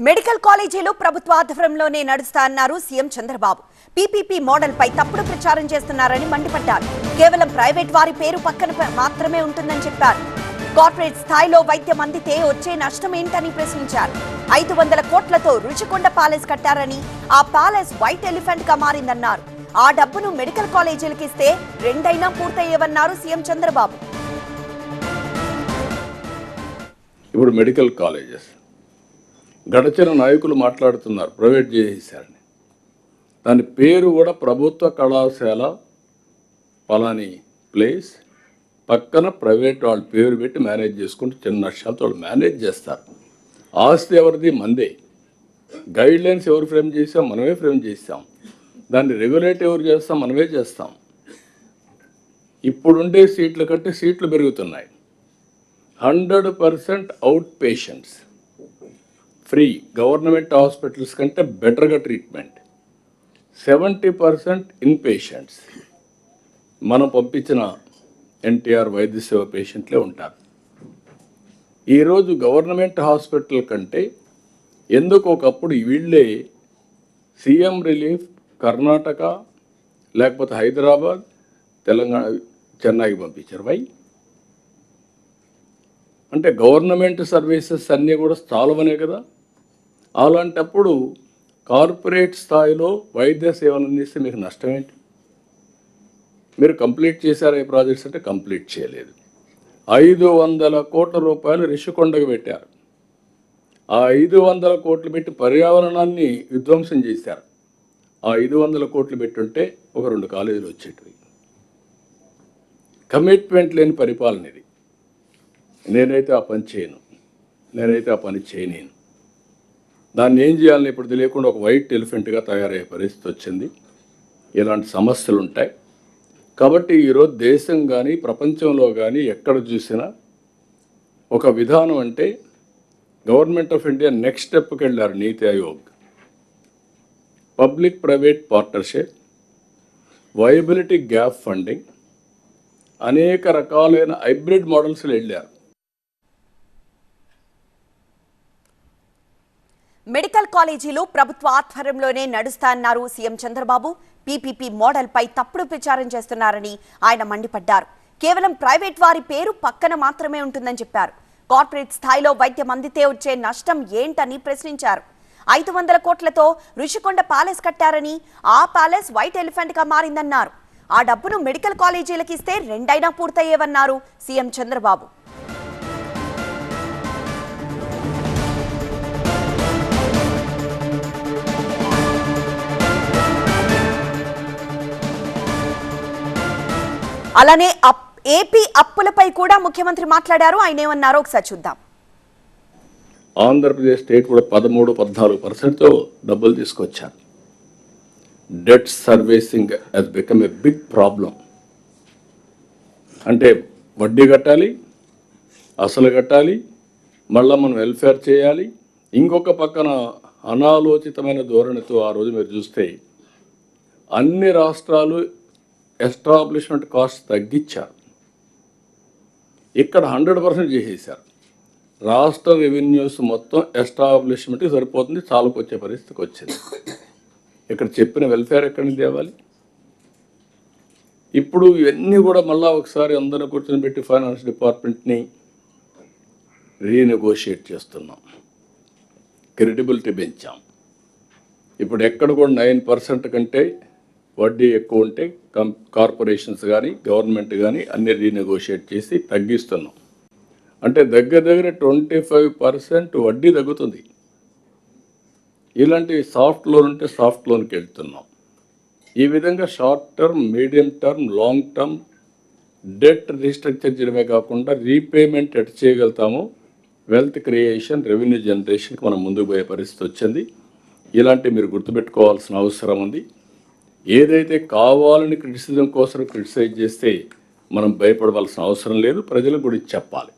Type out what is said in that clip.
Medical కాలేజీలు ప్రభుత్వ ఆధ్వర్యంలోనే నడుస్తారన్నారు సీఎం చంద్రబాబు. పీపీపీ మోడల్ పై తప్పుడు ప్రచారం చేస్తున్నారని మండిపడ్డారు. కేవలం ప్రైవేట్ వారి పేరు పక్కన మాత్రమే ఉంటుందని చెప్పారు. కార్పొరేట్ స్థాయిలో వైద్యం అందితే వచ్చే నష్టం ఏంటని ప్రశ్నించారు. 500 కోట్లతో రుషికొండ ప్యాలెస్ కట్టారని, ఆ ప్యాలెస్ వైట్ ఎలిఫెంట్ గా మారిందన్నారు. ఆ డబ్బును మెడికల్ కాలేజీలకు ఇస్తే రెండైనా పూర్తయ్యేవన్నారు సీఎం చంద్రబాబు. ఇప్పుడు మెడికల్ కాలేజెస్ గడచిన నాయకులు మాట్లాడుతున్నారు ప్రైవేట్ చేసేసారని. దాని పేరు కూడా ప్రభుత్వ కళాశాల పలాని ప్లేస్ పక్కన ప్రైవేట్ వాళ్ళ పేరు పెట్టి మేనేజ్ చేసుకుంటూ చిన్న నష్టాలతో వాళ్ళు మేనేజ్ చేస్తారు. ఆస్తి ఎవరిది? మందే. గైడ్ లైన్స్ ఎవరు ఫ్రేమ్ చేసాం? మనమే ఫ్రేమ్ చేస్తాం. దాన్ని రెగ్యులేట్ ఎవరు చేస్తాం? మనమే చేస్తాం. ఇప్పుడుండే సీట్ల కంటే సీట్లు పెరుగుతున్నాయి. 100% out patients free. Government hospitals కంటే బెటర్గా ట్రీట్మెంట్. 70% in patients. మనం పంపించిన ఎన్టీఆర్ వైద్య సేవ పేషెంట్లే ఉంటారు. ఈరోజు గవర్నమెంట్ హాస్పిటల్ కంటే ఎందుకు ఒకప్పుడు వీళ్ళే సీఎం రిలీఫ్ కర్ణాటక లేకపోతే హైదరాబాద్, తెలంగాణ, చెన్నైకి పంపించారు. వై అంటే గవర్నమెంట్ సర్వీసెస్ అన్నీ కూడా చాలవనే కదా. అలాంటప్పుడు కార్పొరేట్ స్థాయిలో వైద్య సేవలు అందిస్తే మీకు నష్టం ఏంటి? మీరు కంప్లీట్ చేశారా ఈ ప్రాజెక్ట్స్ అంటే కంప్లీట్ చేయలేదు. 500 కోట్ల రూపాయలు రిషికొండకు పెట్టారు. ఆ 500 కోట్లు పెట్టి పర్యావరణాన్ని విధ్వంసం చేశారు. ఆ 500 కోట్లు పెట్టుంటే ఒక 2 కాలేజీలు వచ్చేటివి. కమిట్మెంట్ లేని పరిపాలన ఇది. నేనైతే ఆ పని చేయను, నేనైతే ఆ పని చేయలేను. దాన్ని ఏం చేయాలని ఇప్పుడు తెలియకుండా ఒక వైట్ ఎలిఫెంట్గా తయారయ్యే పరిస్థితి వచ్చింది. ఇలాంటి సమస్యలు ఉంటాయి. కాబట్టి ఈరోజు దేశం కానీ ప్రపంచంలో కానీ ఎక్కడ చూసినా ఒక విధానం అంటే గవర్నమెంట్ ఆఫ్ ఇండియా నెక్స్ట్ స్టెప్కి వెళ్ళారు. నీతి Aayog, public private partnership, viability gap funding, అనేక రకాలైన హైబ్రిడ్ మోడల్స్లో వెళ్ళారు. మెడికల్ కాలేజీలు ప్రభుత్వ ఆధ్వర్యంలోనే నడుస్తారన్నారు సీఎం చంద్రబాబు. పీపీపీ మోడల్ పై తప్పుడు ప్రచారం చేస్తున్నారని ఆయన మండిపడ్డారు. కేవలం ప్రైవేట్ వారి పేరు పక్కన మాత్రమే ఉంటుందని చెప్పారు. కార్పొరేట్ స్థాయిలో వైద్యం అందితే వచ్చే నష్టం ఏంటని ప్రశ్నించారు. 500 కోట్లతో రుషికొండ ప్యాలెస్ కట్టారని, ఆ ప్యాలెస్ వైట్ ఎలిఫెంట్ గా మారిందన్నారు. ఆ డబ్బును మెడికల్ కాలేజీలకు ఇస్తే రెండైనా పూర్తయ్యేవన్నారు సీఎం చంద్రబాబు. అలానే ఏపీ అప్పులపై కూడా ముఖ్యమంత్రి మాట్లాడారు. ఆయన ఏమన్నారో ఒకసారి చూద్దాం. ఆంధ్రప్రదేశ్ స్టేట్ కూడా 13-14%తో డబ్బులు తీసుకొచ్చారు. Debt servicing has become a big problem. అంటే వడ్డీ కట్టాలి, అసలు కట్టాలి, మళ్ళీ మనం వెల్ఫేర్ చేయాలి. ఇంకొక పక్కన అనాలోచితమైన ధోరణితో ఆ రోజు మీరు చూస్తే అన్ని రాష్ట్రాలు ఎస్టాబ్లిష్మెంట్ కాస్ట్ తగ్గించారు. ఇక్కడ 100% చేసేసారు. రాష్ట్ర రెవెన్యూస్ మొత్తం ఎస్టాబ్లిష్మెంట్కి సరిపోతుంది, చాలుకు వచ్చే పరిస్థితికి వచ్చింది. ఇక్కడ చెప్పిన వెల్ఫేర్ ఎక్కడి నుంచి తేవాలి? ఇప్పుడు ఇవన్నీ కూడా మళ్ళీ ఒకసారి అందరూ కూర్చొని పెట్టి ఫైనాన్స్ డిపార్ట్మెంట్ని రీనెగోషియేట్ చేస్తున్నాం. క్రెడిబిలిటీ పెంచాం. ఇప్పుడు ఎక్కడ కూడా 9% కంటే వడ్డీ ఎక్కువ ఉంటే కార్పొరేషన్స్ కానీ గవర్నమెంట్ కానీ అన్ని రీనెగోషియేట్ చేసి తగ్గిస్తున్నాం. అంటే దగ్గర 25% వడ్డీ తగ్గుతుంది. ఇలాంటి సాఫ్ట్ లోన్ ఉంటే సాఫ్ట్ లోన్కి వెళ్తున్నాం. ఈ విధంగా short term, medium term, long term debt restructure చేయడమే కాకుండా రీపేమెంట్ ఎట్ చేయగలుగుతాము. వెల్త్ క్రియేషన్, రెవెన్యూ జనరేషన్కి మనం ముందుకు పోయే పరిస్థితి వచ్చింది. ఇలాంటివి మీరు గుర్తుపెట్టుకోవాల్సిన అవసరం ఉంది. ఏదైతే కావాలని క్రిటిసిజం కోసం క్రిటిసైజ్ చేస్తే మనం భయపడవలసిన అవసరం లేదు. ప్రజలకు కూడా చెప్పాలి.